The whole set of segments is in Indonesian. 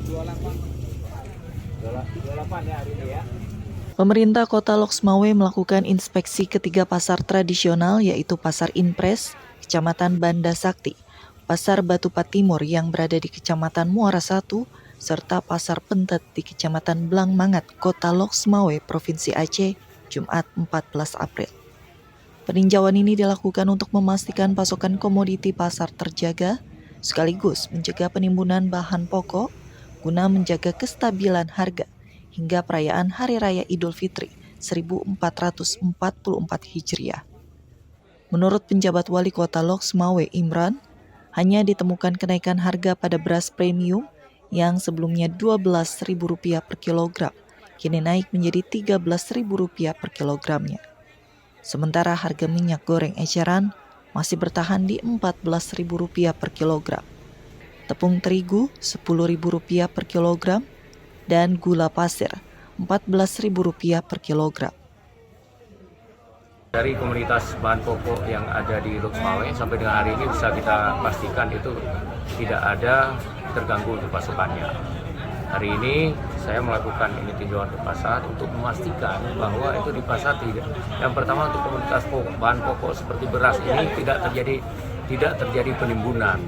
28 ya hari ini ya. Pemerintah Kota Loksmawe melakukan inspeksi ketiga pasar tradisional yaitu Pasar Inpres, Kecamatan Banda Sakti, Pasar Batupat Timur yang berada di Kecamatan Muara 1, serta Pasar Pentet di Kecamatan Blangmangat, Kota Loksmawe, Provinsi Aceh, Jumat 14 April. Peninjauan ini dilakukan untuk memastikan pasokan komoditi pasar terjaga, sekaligus mencegah penimbunan bahan pokok guna menjaga kestabilan harga hingga perayaan Hari Raya Idul Fitri 1444 Hijriah. Menurut penjabat Wali Kota Loksmawe Imran, hanya ditemukan kenaikan harga pada beras premium yang sebelumnya Rp12.000 per kilogram, kini naik menjadi Rp13.000 per kilogramnya. Sementara harga minyak goreng eceran masih bertahan di Rp14.000 per kilogram. Tepung terigu Rp10.000 per kilogram dan gula pasir Rp14.000 per kilogram. Dari komunitas bahan pokok yang ada di Loksmawe sampai dengan hari ini bisa kita pastikan itu tidak ada terganggu untuk pasokannya. Hari ini saya melakukan tinjauan ke pasar untuk memastikan bahwa itu di pasar tidak. Yang pertama untuk komunitas bahan pokok seperti beras ini tidak terjadi penimbunan.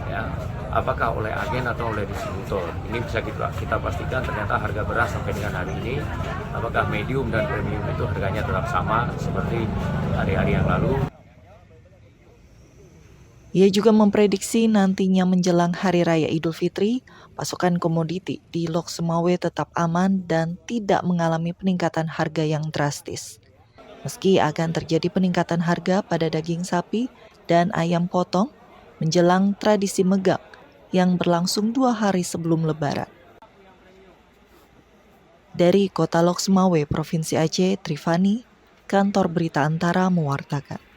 Ya, apakah oleh agen atau oleh distributor. Ini bisa kita pastikan ternyata harga beras sampai dengan hari ini, apakah medium dan premium itu harganya tetap sama seperti hari-hari yang lalu. Ia juga memprediksi nantinya menjelang Hari Raya Idul Fitri, pasokan komoditi di Loksmawe tetap aman dan tidak mengalami peningkatan harga yang drastis. Meski akan terjadi peningkatan harga pada daging sapi dan ayam potong menjelang tradisi Megang yang berlangsung 2 hari sebelum Lebaran. Dari Kota Loksmawe, Provinsi Aceh, Trifani, Kantor Berita Antara mewartakan.